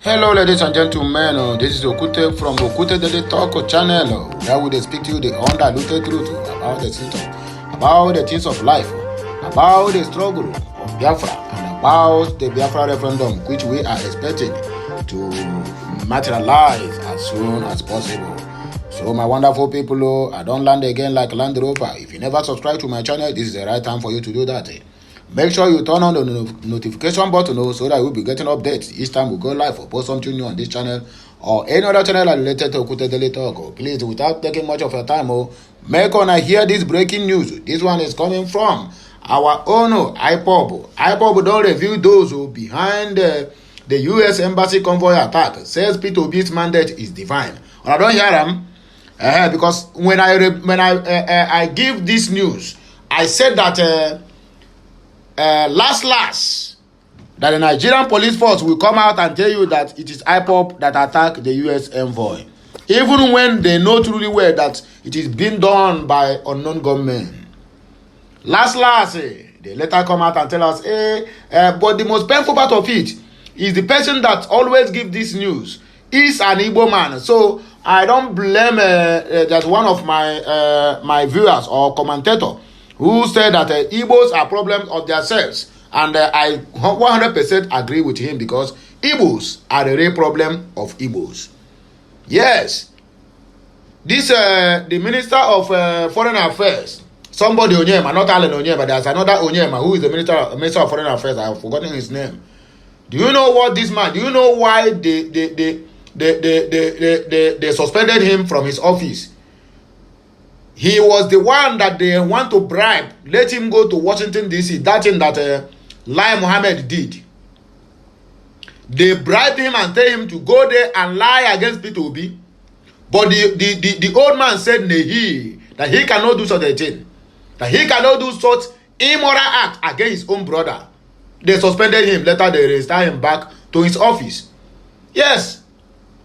Hello ladies and gentlemen, this is Okute from Okute Daily Talk channel. Where we speak to you the undiluted truth about the things of life, about the struggle of Biafra, and about the Biafra referendum, which we are expecting to materialize as soon as possible. So my wonderful people, I don't land again like Land Rover. If you never subscribe to my channel, this is the right time for you to do that. Make sure you turn on the notification button so that you'll be getting updates each time we go live or post something new on this channel or any other channel related to Okute Daily Talk. Please, without taking much of your time, make on I hear this breaking news. This one is coming from our own Ipob. Ipob don't review those who behind the U.S. Embassy convoy attack. Says P2B's mandate is divine. And I don't hear them because when I give this news, I said that. Last, that the Nigerian police force will come out and tell you that it is Ipob that attacked the U.S. envoy, even when they know truly well that it is being done by unknown gunmen. Last, they later come out and tell us, but the most painful part of it is the person that always gives this news is an Igbo man. So I don't blame that one of my viewers or commentator who said that Igbos are problems of themselves. And I 100% agree with him because Igbos are the real problem of Igbos. Yes. This, the Minister of Foreign Affairs, somebody Onyema, not Alan Onyema, there's another Onyema who is the Minister of Foreign Affairs. I've forgotten his name. Do you know what this man, do you know why they suspended him from his office? He was the one that they want to bribe, let him go to Washington, D.C. That thing that Lai Mohammed did. They bribed him and tell him to go there and lie against P2B. But the old man said that he cannot do such a thing. That he cannot do such immoral act against his own brother. They suspended him. Later they restored him back to his office. Yes.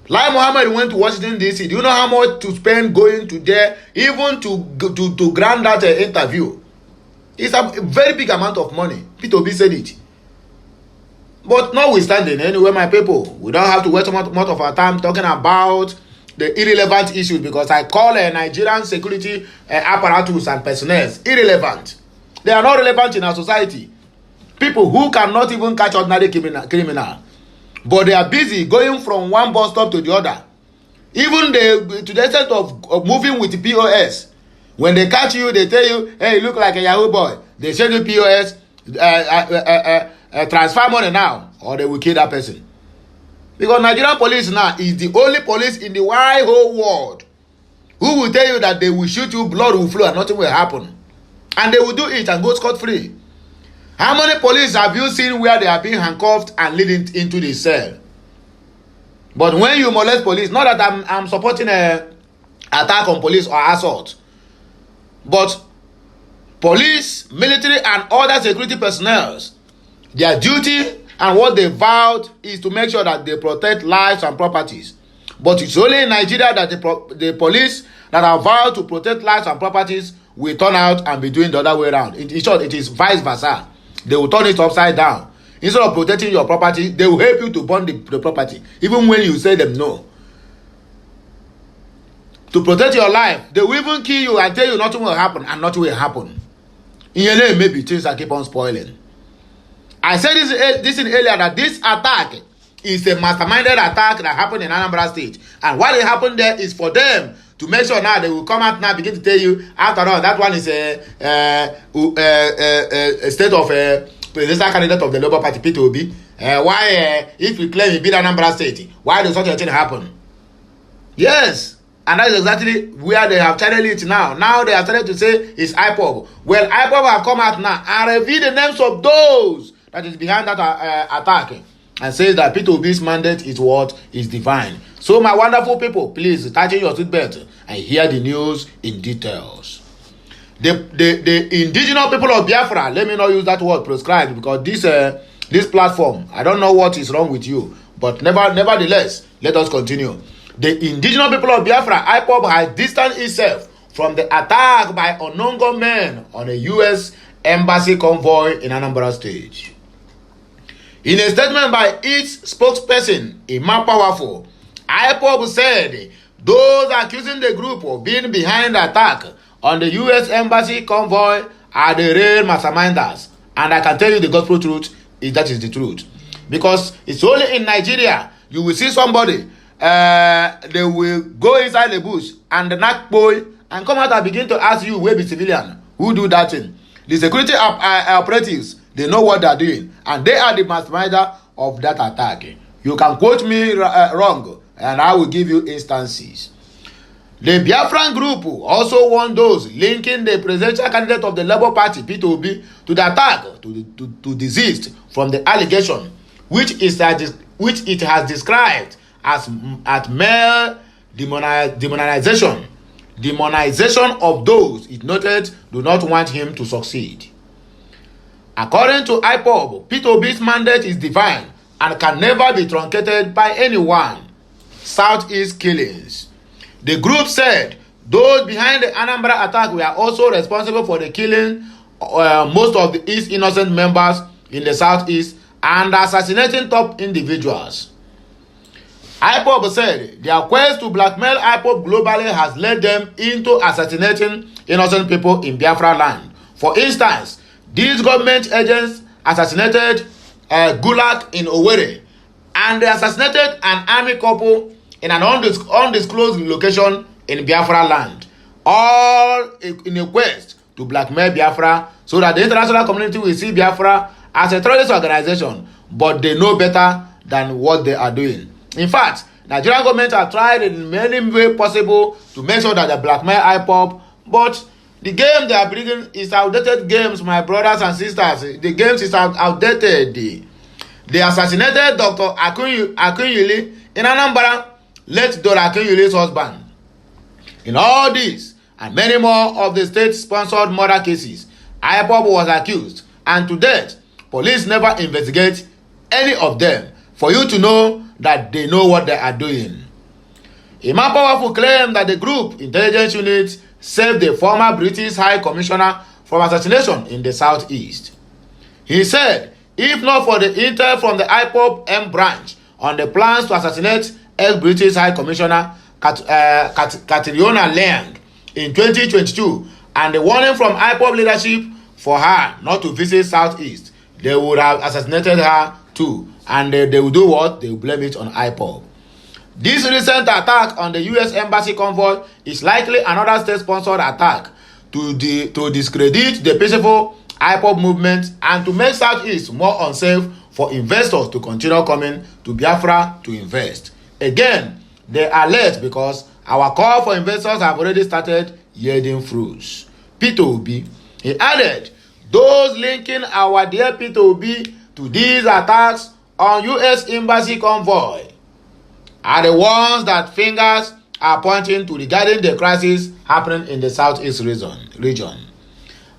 Lai Mohammed went to Washington, D.C. Do you know how much to spend going to there, even to grant that interview? It's a very big amount of money. P2B said it. But notwithstanding, anyway, my people, we don't have to waste much of our time talking about the irrelevant issues because I call Nigerian security apparatus and personnel irrelevant. They are not relevant in our society. People who cannot even catch ordinary criminal. But they are busy going from one bus stop to the other. Even to the extent of moving with the POS. When they catch you, they tell you, hey, you look like a Yahoo boy. They send you POS, transfer money now, or they will kill that person. Because Nigerian police now is the only police in the wide whole world who will tell you that they will shoot you, blood will flow, and nothing will happen. And they will do it and go scot-free. How many police have you seen where they are being handcuffed and leading into the cell? But when you molest police, not that I'm supporting a attack on police or assault, but police, military, and other security personnel, their duty and what they vowed is to make sure that they protect lives and properties. But it's only in Nigeria that the police that are vowed to protect lives and properties will turn out and be doing the other way around. In short, it is vice versa. They will turn it upside down. Instead of protecting your property, they will help you to burn the property, even when you say them no. To protect your life, they will even kill you and tell you nothing will happen, and nothing will happen. In your name, maybe things that keep on spoiling. I said this in earlier that this attack is a masterminded attack that happened in Anambra State. And what it happened there is for them to make sure now they will come out now begin to tell you, after all, that one is a state of presidential candidate of the Labour Party, P2B. Why, if we claim he beat Anambra State, why does such a thing happen? Yes. And that is exactly where they have channeled it now. Now they are starting to say it's Ipob. Well, Ipob have come out now and reveal the names of those that is behind that attack. And says that P2B's mandate is what is divine. So my wonderful people, please tighten your seatbelt and hear the news in details. The indigenous people of Biafra, let me not use that word prescribed because this platform, I don't know what is wrong with you, but nevertheless, let us continue. The indigenous people of Biafra, Ipob, has distanced itself from the attack by unknown gunmen on a U.S. embassy convoy in Anambra State. In a statement by its spokesperson, Imam Powerful, Ipob said those accusing the group of being behind the attack on the U.S. Embassy convoy are the real masterminders. And I can tell you the gospel truth is that is the truth. Because it's only in Nigeria you will see somebody, they will go inside the bush and the knock boy and come out and begin to ask you, where be civilian? Who do that thing? The security operatives, they know what they are doing. And they are the masterminder of that attack. You can quote me wrong, and I will give you instances. The Biafran group also warned those linking the presidential candidate of the Labour Party, Peter Obi, to the attack to desist from the allegation, which it has described as mere demonization of those it noted do not want him to succeed. According to Ipob, Peter Obi's mandate is divine and can never be truncated by anyone. Southeast killings. The group said those behind the Anambra attack were also responsible for the killing most of the East innocent members in the Southeast and assassinating top individuals. Ipob said their quest to blackmail Ipob globally has led them into assassinating innocent people in Biafra land. For instance, these government agents assassinated Gulag in Owerri, and they assassinated an army couple in an undisclosed location in Biafra land, all in a quest to blackmail Biafra so that the international community will see Biafra as a terrorist organization, but they know better than what they are doing. In fact, Nigerian government have tried in many ways possible to make sure that they blackmail Ipob, but the game they are bringing is outdated games, my brothers and sisters. The games is outdated. They assassinated Dr. Akunyili in Anambra, late Dr. Akunyili's husband. In all this and many more of the state-sponsored murder cases, Ipob was accused, and to date, police never investigate any of them for you to know that they know what they are doing. Imam Powerful claimed that the group intelligence unit saved the former British High Commissioner from assassination in the Southeast. He said, if not for the intel from the Ipob M branch on the plans to assassinate ex-British High Commissioner Catriona Leang in 2022 and the warning from Ipob leadership for her not to visit Southeast, they would have assassinated her too, and they will do what? They will blame it on Ipob. This recent attack on the U.S. Embassy convoy is likely another state-sponsored attack to discredit the peaceful Ipob movement and to make Southeast more unsafe for investors to continue coming to Biafra to invest. Again, they are late because our call for investors have already started yielding fruits. Peter Obi, he added, those linking our dear Peter Obi to these attacks on U.S. Embassy convoy are the ones that fingers are pointing to regarding the crisis happening in the Southeast region.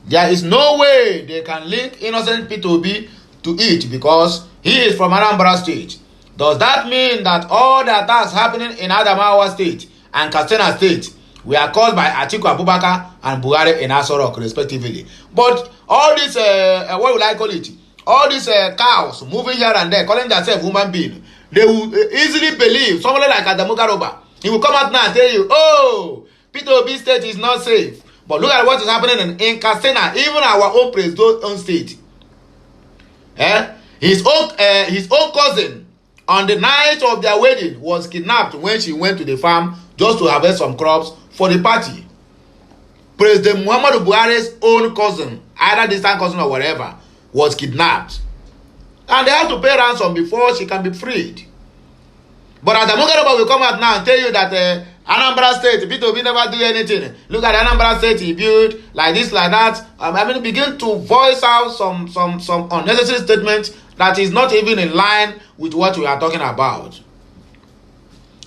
There is no way they can link innocent Peter Obi to it because he is from Anambra State. Does that mean that all the attacks happening in Adamawa State and Katsina State were caused by Atiku Abubakar and Buhari in Aso Rock respectively? But all this, what will I call it? All these cows moving here and there, calling themselves human being, they will easily believe somebody like Adamu Garoba. He will come out now and tell you, oh, Peter Obi State is not safe. But look at what is happening in Katsina, even our own president's own state. His own cousin, on the night of their wedding, was kidnapped when she went to the farm just to harvest some crops for the party. President Muhammadu Buhari's own cousin, either distant cousin or whatever, was kidnapped. And they have to pay ransom before she can be freed. But Adamu Garoba will come out now and tell you that Anambra State, Peter Obi never do anything. Look at Anambra State he built, like this, like that. Begin to voice out some unnecessary statements that is not even in line with what we are talking about.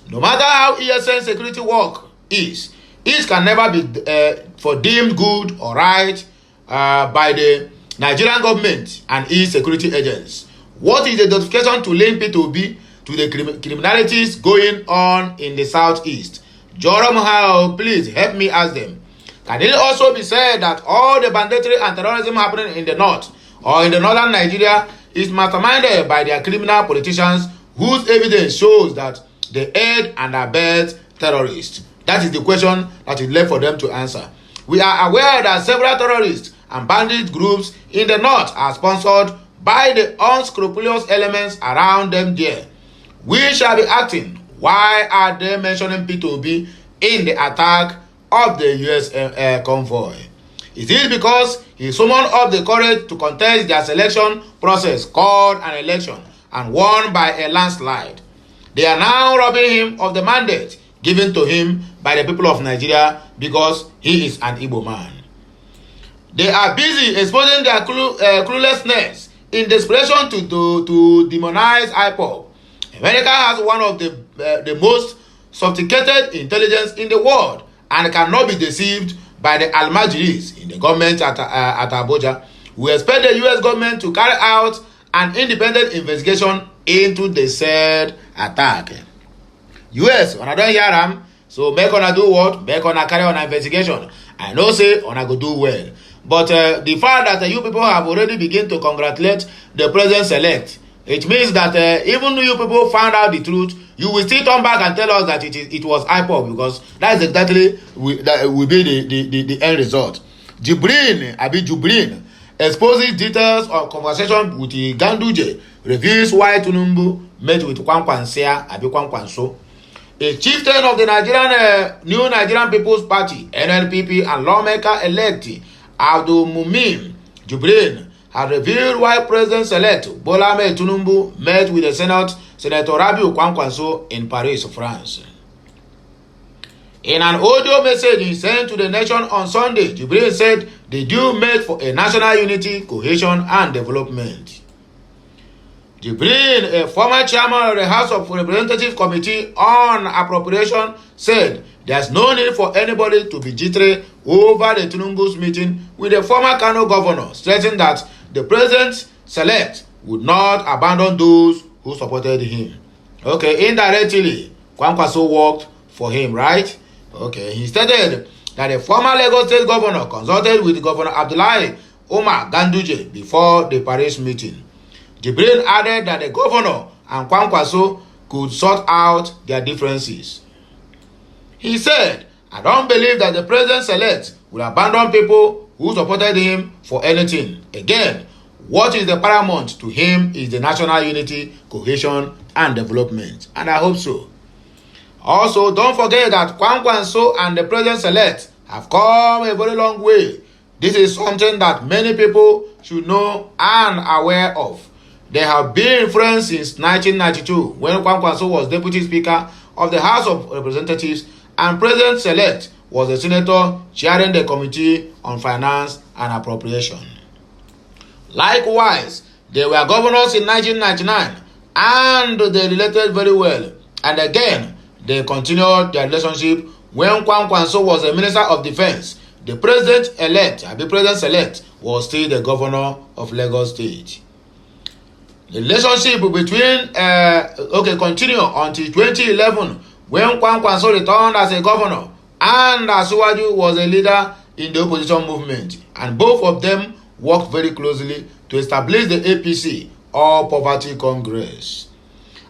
No matter how ESN security work is, it can never be for deemed good or right by the Nigerian government and its security agents. What is the justification to link Peter Obi to the criminalities going on in the Southeast? Joram Hao, please help me ask them. Can it also be said that all the banditry and terrorism happening in the north or in the northern Nigeria is masterminded by their criminal politicians whose evidence shows that they aid and abet terrorists? That is the question that is left for them to answer. We are aware that several terrorists and bandit groups in the north are sponsored by the unscrupulous elements around them there. We shall be acting. Why are they mentioning P2B in the attack of the US convoy? Is it because he summoned up the courage to contest their selection process called an election and won by a landslide? They are now robbing him of the mandate given to him by the people of Nigeria because he is an Igbo man. They are busy exposing their cluelessness in desperation to demonize Ipob. America has one of the most sophisticated intelligence in the world and cannot be deceived by the Almajiris in the government at Abuja. We expect the US government to carry out an independent investigation into the said attack. US, when I don't hear them, so make una do what? Make una carry on an investigation. I know say una go do well. But the fact that you people have already begun to congratulate the president-elect, it means that even you people found out the truth, you will still come back and tell us that it was Ipob, because that is exactly that will be the end result. Jibrin exposes details of conversation with Ganduje, reveals why Tinubu met with Kwankwanso, a chieftain of the New Nigerian People's Party, NNPP, and lawmaker-elect Abdul Mumin Jibrin had revealed why President-elect Bola Ahmed Tinubu met with the Senator Rabiu Kwankwanso in Paris, France. In an audio message he sent to the nation on Sunday, Jibrin said the deal made for a national unity, cohesion, and development. Jibrin, a former chairman of the House of Representatives Committee on Appropriation, said there's no need for anybody to be jittery over the Tinubu's meeting with the former Kano governor, stressing that the president-elect would not abandon those who supported him. Okay, indirectly, Kwankwaso worked for him, right? Okay, he stated that the former Lagos State governor consulted with Governor Abdullahi Umar Ganduje before the Paris meeting. Jibrin added that the governor and Kwankwaso could sort out their differences. He said, I don't believe that the president-elect will abandon people who supported him for anything. Again, what is the paramount to him is the national unity, cohesion, and development. And I hope so. Also, don't forget that Kwankwanso and the president-elect have come a very long way. This is something that many people should know and aware of. They have been friends since 1992, when Kwankwanso was Deputy Speaker of the House of Representatives and President-elect was the senator chairing the Committee on Finance and Appropriation. Likewise, they were governors in 1999 and they related very well. And again, they continued their relationship when Kwankwanso was the Minister of Defense. The president-elect was still the governor of Lagos State. The relationship between continued until 2011 when Kwankwanso returned as a governor and Asuwaju was a leader in the opposition movement, and both of them worked very closely to establish the APC, All Poverty Congress.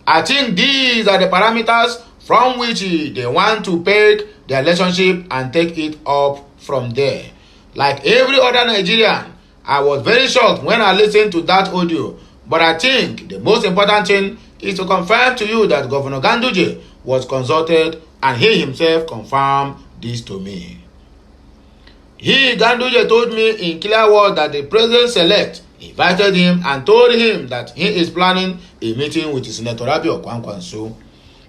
I think these are the parameters from which they want to peg their relationship and take it up from there. Like every other Nigerian, I was very shocked when I listened to that audio, but I think the most important thing is to confirm to you that Governor Ganduje was consulted and he himself confirmed this to me. Ganduje told me in clear words that the president-elect invited him and told him that he is planning a meeting with Senator Rabiu Kwankwanso.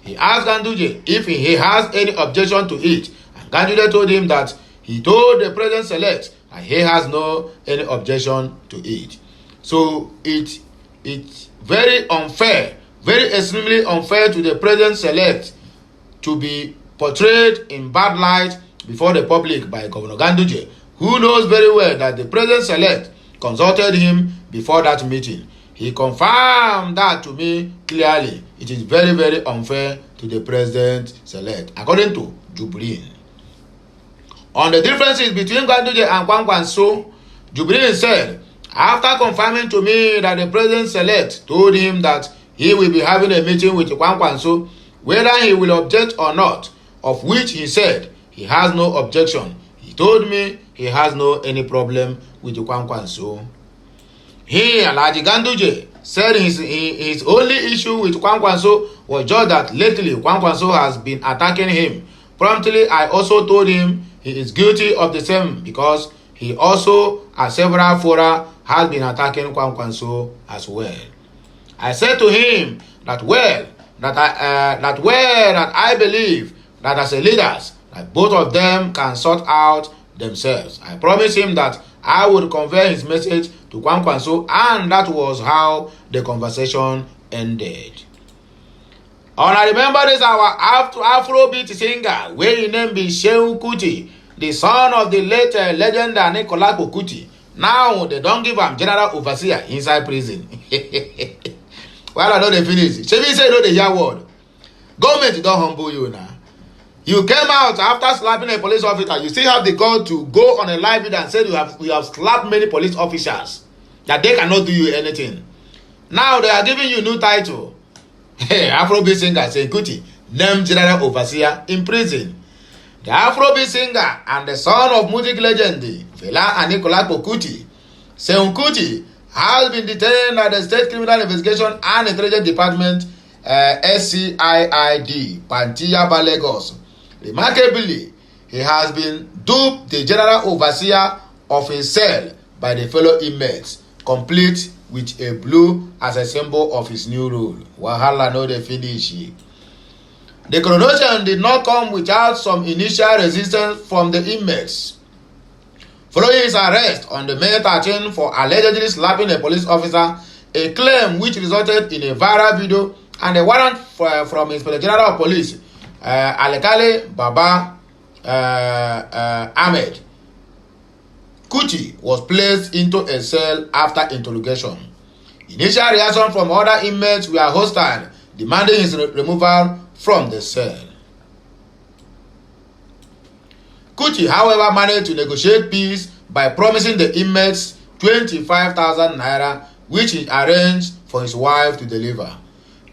He asked Ganduje if he has any objection to it, and Ganduje told him that he told the president-elect and he has no any objection to it. So it's very unfair, very extremely unfair to the president-elect to be portrayed in bad light before the public by Governor Ganduje, who knows very well that the president-elect consulted him before that meeting. He confirmed that to me clearly. It is very, very unfair to the president-elect, according to Jibrin. On the differences between Ganduje and Kwankwanso, Jibrin said, After confirming to me that the president-elect told him that he will be having a meeting with Kwankwanso, whether he will object or not, of which he said he has no objection. He told me he has no any problem with Kwankwanso. He, Alhaji Ganduje, said his only issue with Kwankwanso was just that lately Kwankwanso has been attacking him. Promptly, I also told him he is guilty of the same because he also, at several fora, has been attacking Kwankwanso as well. I said to him that I believe that as a leaders, that both of them can sort out themselves. I promised him that I would convey his message to Kwankwanso, and that was how the conversation ended. I remember this our Afrobeat singer, where his name be Shehu Kuti, the son of the late legend Nicolas Kuti. Now they don't give him general overseer inside prison. Well, I know they finish. Shebi say no the hear word. Government don't humble you now. You came out after slapping a police officer. You still have the gall to go on a live video and say you have slapped many police officers that they cannot do you anything. Now they are giving you a new title. Hey, Afrobeat singer Seun Kuti, named general overseer in prison. The Afrobeat singer and the son of music legend Fela and Nicolas Kuti, Seun Kuti, has been detained at the State Criminal Investigation and Intelligence Department, SCIID, Pantiyaba, Lagos. Remarkably, he has been dubbed the general overseer of his cell by the fellow inmates, complete with a blue as a symbol of his new role. Wahala no dey finish. The coronation did not come without some initial resistance from the inmates. Following his arrest on the May 13 for allegedly slapping a police officer, a claim which resulted in a viral video and a warrant from Inspector General of Police, Alekale Baba Ahmed, Kuti was placed into a cell after interrogation. Initial reaction from other inmates were hostile, demanding his removal from the cell. Kuti, however, managed to negotiate peace by promising the inmates 25,000 naira, which he arranged for his wife to deliver.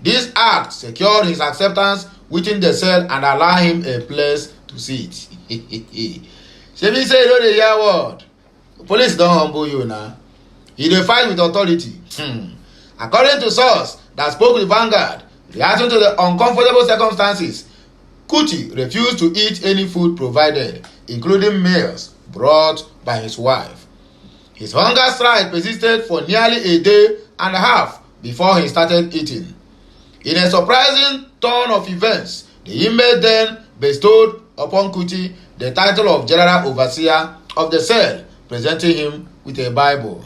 This act secured his acceptance within the cell and allowed him a place to sit. Shebi say no dey hear word. Police don't humble you now. He dey fight with authority. According to source that spoke with Vanguard, reacting to the uncomfortable circumstances, Kuti refused to eat any food provided, including meals brought by his wife. His hunger strike persisted for nearly a day and a half before he started eating. In a surprising turn of events, the inmate then bestowed upon Kuti the title of General Overseer of the cell, presenting him with a Bible.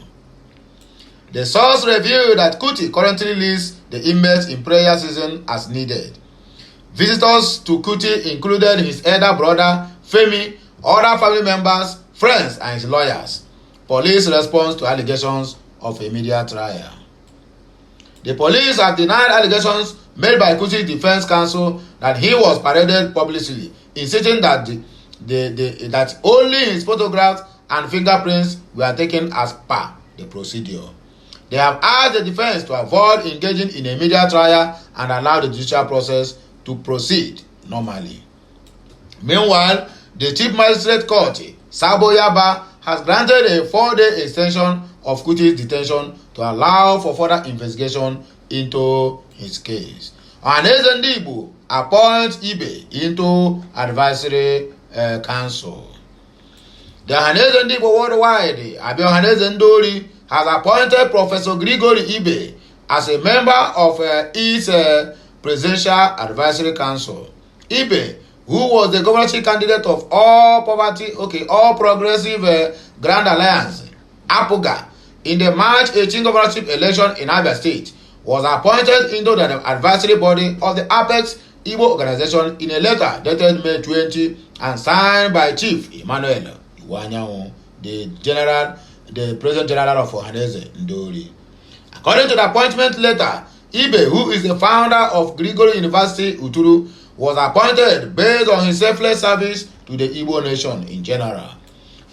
The source revealed that Kuti currently leads the inmates in prayer season as needed. Visitors to Kuti included his elder brother, Femi, other family members, friends, and his lawyers. Police response to allegations of a media trial. The police have denied allegations made by Kuti's defense counsel that he was paraded publicly, insisting that that only his photographs and fingerprints were taken as per the procedure. They have asked the defense to avoid engaging in a media trial and allow the judicial process to proceed normally. Meanwhile, the Chief Magistrate Court, Sabo Yaba, has granted a 4-day extension of Kuti's detention to allow for further investigation into his case. Ohanaeze Ndigbo appoints Ibe into advisory council. The Ohanaeze Ndigbo Worldwide, Abi Ohanaeze Ndori, has appointed Professor Gregory Ibe as a member of its Presidential Advisory Council. Ibe, who was the governorship candidate of All Progressive Grand Alliance, APOGA, in the March 18 governorship election in Abia State, was appointed into the advisory body of the Apex Igbo organization in a letter dated May 20 and signed by Chief Emmanuel Iwanyanwu, the President General of Ohanaeze Ndori. According to the appointment letter, Ibe, who is the founder of Grigoro University, Uturu, was appointed based on his selfless service to the Igbo nation in general.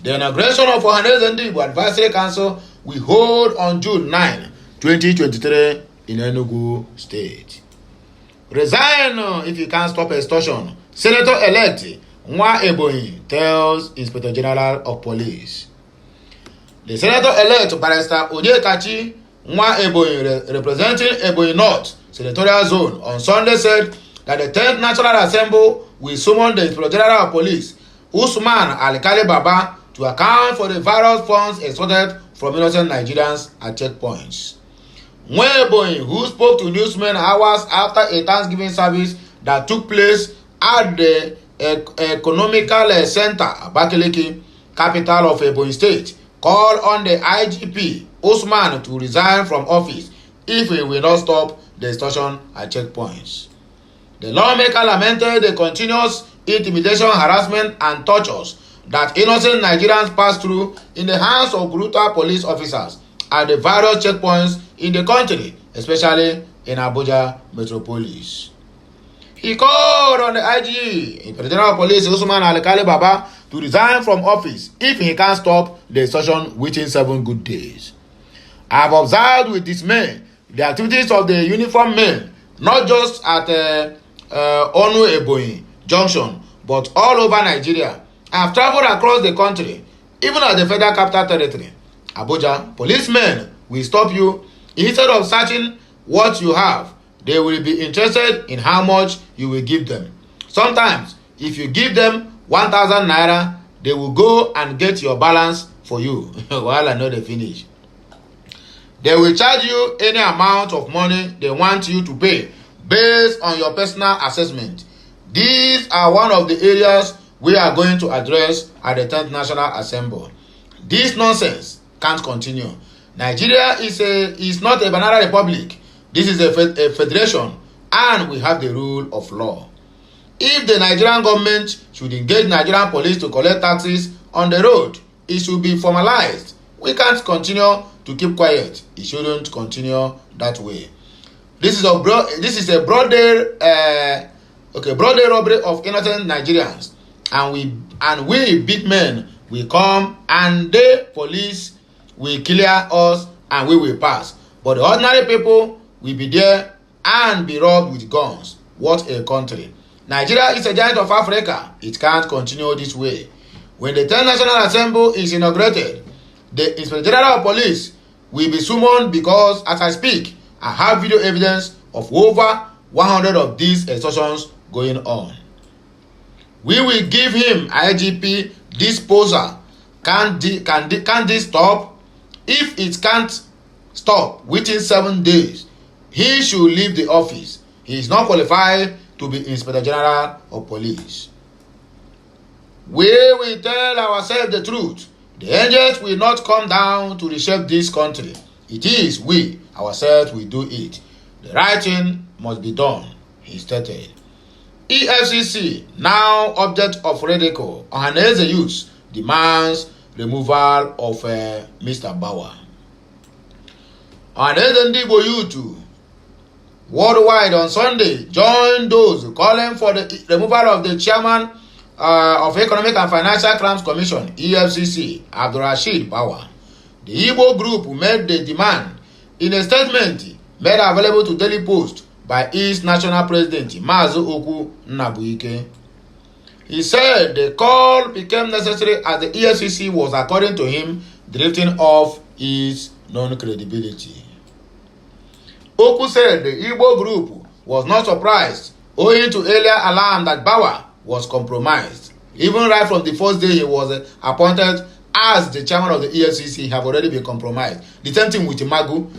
The inauguration of Ohanaeze Ndigbo Advisory Council will hold on June 9, 2023 in Enugu State. Resign if you can't stop extortion. Senator-elect Nwa Ebonyi tells Inspector General of Police. The Senator-elect Barrister Onyekachi Nwa Ebonyi, representing Ebonyi North Senatorial Zone, on Sunday said that the 10th National Assembly will summon the Inspector General of Police, Usman Alikali Baba, to account for the various funds extorted from innocent Nigerians at checkpoints. Nwa Ebonyi, who spoke to newsmen hours after a Thanksgiving service that took place at the Economical Center, Abakaliki, capital of Ebonyi State, called on the IGP, Usman, to resign from office if he will not stop the extortion at checkpoints. The lawmaker lamented the continuous intimidation, harassment, and tortures that innocent Nigerians pass through in the hands of brutal police officers at the various checkpoints in the country, especially in Abuja metropolis. He called on the IG, Inspector General of Police Usman Alikali Baba, to resign from office if he can't stop the extortion within 7 good days. I have observed with dismay the activities of the uniformed men, not just at Onu Ebonyi Junction, but all over Nigeria. I have traveled across the country, even at the Federal Capital Territory, Abuja. Policemen will stop you. Instead of searching what you have, they will be interested in how much you will give them. Sometimes, if you give them 1,000 naira, they will go and get your balance for you while I know they finish. They will charge you any amount of money they want you to pay based on your personal assessment. These are one of the areas we are going to address at the 10th National Assembly. This nonsense can't continue. Nigeria is not a banana republic. This is a federation, and we have the rule of law. If the Nigerian government should engage Nigerian police to collect taxes on the road, it should be formalized. We can't continue to keep quiet. It shouldn't continue that way. This is a broad day robbery of innocent Nigerians, and we big men will come, and the police will clear us, and we will pass. But the ordinary people will be there and be robbed with guns. What a country! Nigeria is a giant of Africa. It can't continue this way. When the 10th National Assembly is inaugurated, the Inspector General of Police will be summoned because, as I speak, I have video evidence of over 100 of these extortions going on. We will give him IGP disposal. Can this stop? If it can't stop within 7 days, he should leave the office. He is not qualified to be Inspector General of Police. We will tell ourselves the truth. The angels will not come down to reshape this country. It is we ourselves will do it. The right thing must be done, he stated. EFCC, now object of ridicule, Ohaneze Youth demands removal of Mr. Bauer. Ohaneze Ndigbo Youth worldwide on Sunday joined those calling for the removal of the chairman of Economic and Financial Crimes Commission, EFCC, Abdurrashid Bauer. The Igbo group made the demand in a statement made available to Daily Post by its national president, Mazu Oku Nnabuike. He said the call became necessary as the EFCC was, according to him, drifting off its non-credibility. Oku said the Igbo group was not surprised owing to earlier alarm that Bauer was compromised. Even right from the first day he was appointed as the chairman of the EFCC, have already been compromised. The same thing with Magu,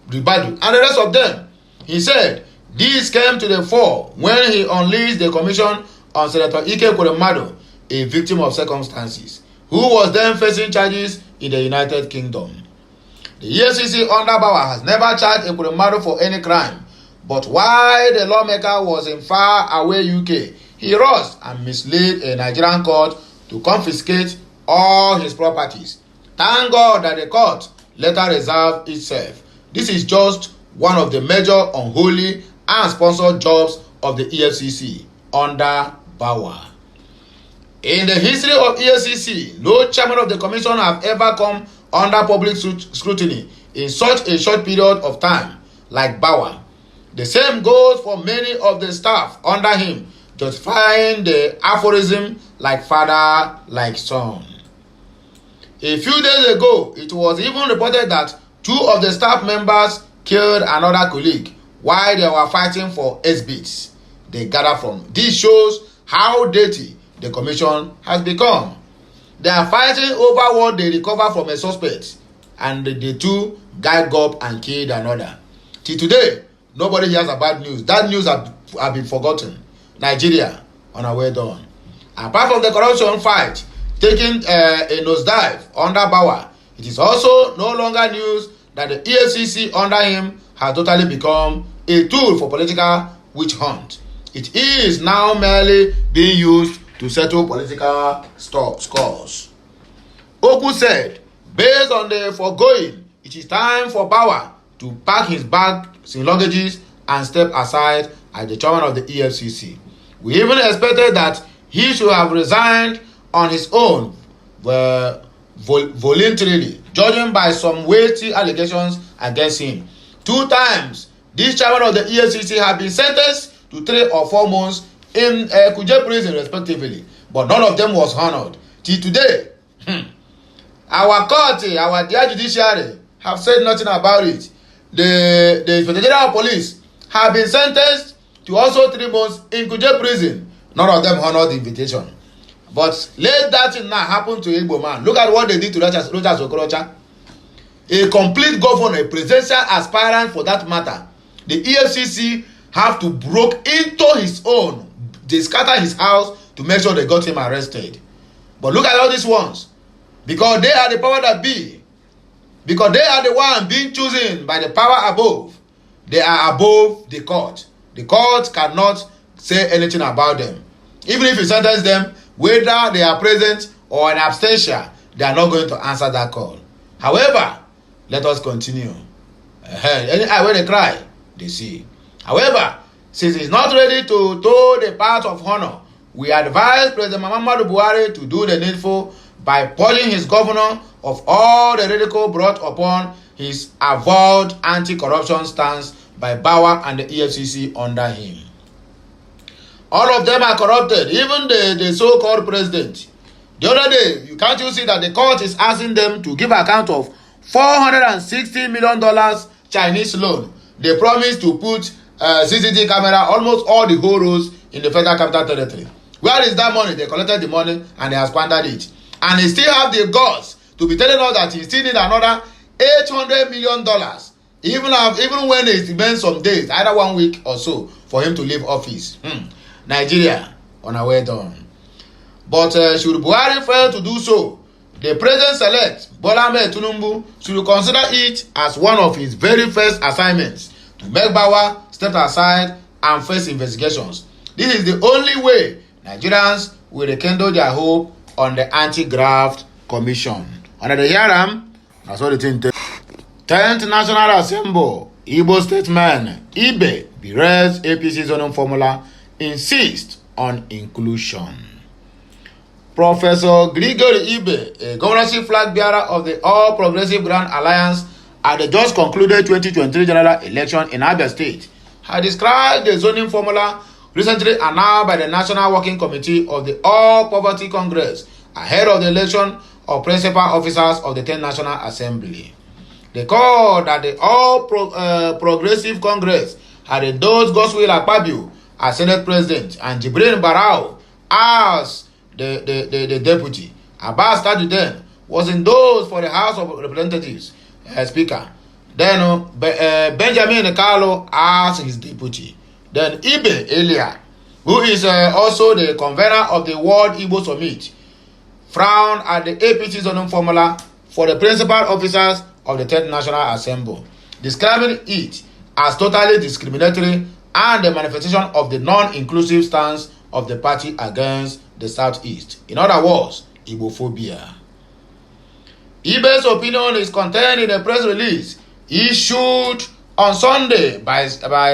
Ribadu, and the rest of them. He said this came to the fore when he unleashed the commission on Senator Ike Kuremadu, a victim of circumstances, who was then facing charges in the United Kingdom. The EFCC under Bauer has never charged Kuremadu for any crime, but while the lawmaker was in far-away UK, he rushed and misled a Nigerian court to confiscate all his properties. Thank God that the court later reserved itself. This is just one of the major unholy and sponsored jobs of the EFCC under Bauer. In the history of EFCC, no chairman of the commission have ever come under public scrutiny in such a short period of time, like Bauer. The same goes for many of the staff under him, justifying the aphorism like father, like son. A few days ago, it was even reported that 2 of the staff members killed another colleague while they were fighting for exhibits they gathered from. This shows how dirty the commission has become. They are fighting over what they recover from a suspect, and the 2 gang up and killed another. Till today, nobody hears about news. That news have been forgotten. Nigeria, on our way down. Apart from the corruption fight taking a nosedive under Bauer, it is also no longer news that the EFCC under him has totally become a tool for political witch hunt. It is now merely being used to settle political scores. Oku said, based on the foregoing, it is time for Bauer to pack his bags and luggages and step aside as the chairman of the EFCC. We even expected that he should have resigned on his own voluntarily, judging by some weighty allegations against him. 2 times, this chairman of the EFCC have been sentenced to 3 or 4 months in Kuje prison respectively, but none of them was honored. Till today, our court, our dear judiciary, have said nothing about it. The Inspector General of Police have been sentenced to also 3 months in Kuje prison. None of them honored the invitation. But let that thing now happen to Igbo man. Look at what they did to Rochas Okorocha. A complete governor, a presidential aspirant for that matter. The EFCC have to broke into his own. They scatter his house to make sure they got him arrested. But look at all these ones. Because they are the power that be. Because they are the one being chosen by the power above. They are above the court. The court cannot say anything about them. Even if you sentence them, whether they are present or an abstention, they are not going to answer that call. However, let us continue. Any eye when they cry, they see. However, since he's not ready to toe the path of honor, we advise President Muhammadu Buhari to do the needful by purging his governor of all the ridicule brought upon his avowed anti-corruption stance by Bauer and the EFCC under him. All of them are corrupted, even the so-called president. The other day, can't you see that the court is asking them to give account of $460 million Chinese loan? They promised to put CCTV camera almost all the whole roads in the Federal Capital Territory. Where is that money? They collected the money and they have squandered it. And they still have the guts to be telling us that he still need another $800 million. Even when it remains some days, either 1 week or so, for him to leave office. Nigeria, on our way down. But should Buhari fail to do so, the president-elect, Bola Ahmed Tinubu, should consider it as one of his very first assignments to make Bauer step aside and face investigations. This is the only way Nigerians will rekindle their hope on the Anti-Graft Commission. Under the hearing, that's what the thing. 10th National Assembly, Igbo statesman Ibe berates APC zoning formula, insists on inclusion. Professor Gregory Ibe, a governorship flag bearer of the All Progressive Grand Alliance at the just concluded 2023 general election in Abia State, had described the zoning formula recently announced by the National Working Committee of the All Poverty Congress ahead of the election of principal officers of the 10th National Assembly. They called that the All Progressive Congress had endorsed Godswill Akpabio as Senate President and Jibrin Barau as the deputy. Abbas Tajudeen was endorsed for the House of Representatives Speaker. Then Benjamin Carlo as his deputy. Then Ibe Elia, who is also the convener of the World Igbo Summit, frowned at the APC zoning formula for the principal officers of the 10th National Assembly, describing it as totally discriminatory and the manifestation of the non-inclusive stance of the party against the Southeast. In other words, Igbophobia. Ibe's opinion is contained in a press release issued on Sunday by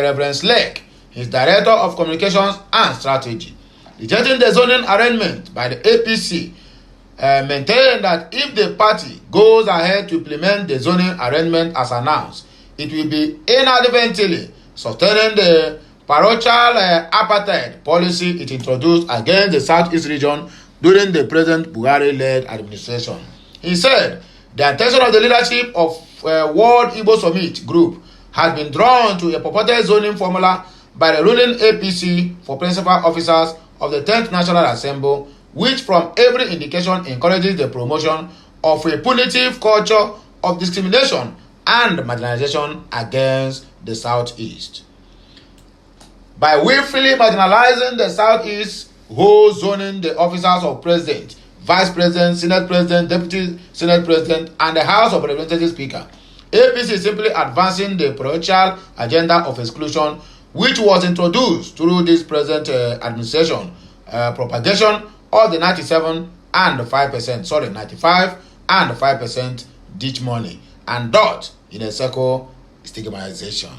Reverend Slek, his Director of Communications and Strategy, rejecting the zoning arrangement by the APC maintained that if the party goes ahead to implement the zoning arrangement as announced, it will be inadvertently sustaining the parochial apartheid policy it introduced against the Southeast region during the present Buhari-led administration. He said the attention of the leadership of World Igbo Summit Group has been drawn to a purported zoning formula by the ruling APC for principal officers of the 10th National Assembly, which from every indication encourages the promotion of a punitive culture of discrimination and marginalization against the Southeast. By willfully marginalizing the Southeast, who zoning the officers of President, Vice President, Senate President, Deputy Senate President, and the House of Representatives Speaker, APC is simply advancing the parochial agenda of exclusion, which was introduced through this present administration, propagation of the 95 and 5% ditch money, and dot in a circle stigmatization.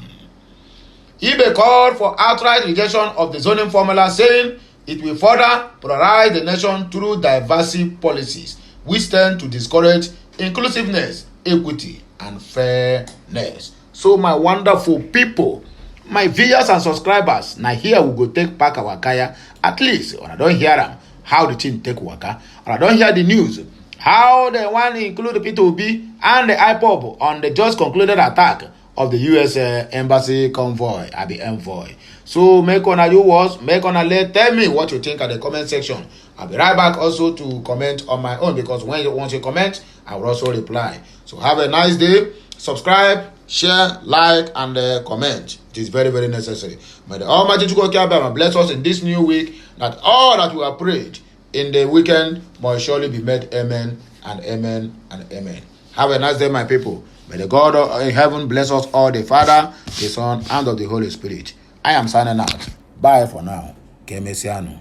Ibe called for outright rejection of the zoning formula, saying it will further polarize the nation through divisive policies, which tend to discourage inclusiveness, equity, and fairness. So my wonderful people, my viewers and subscribers, now here we go take back our kaya. At least when I don't hear them, how the team take waka, or I don't hear the news, how they want to include the P2B and the Ipob on the just concluded attack of the US embassy convoy at the Envoy. So make on you was, make on tell me what you think at the comment section. I'll be right back also to comment on my own, because once you comment, I will also reply. So have a nice day. Subscribe, share, like, and comment. It is very, very necessary. May the Almighty God bless us in this new week, that all that we have prayed in the weekend must surely be made. Amen and amen and amen. Have a nice day, my people. May the God in heaven bless us all, the Father, the Son, and of the Holy Spirit. I am signing out. Bye for now. Que Messiano.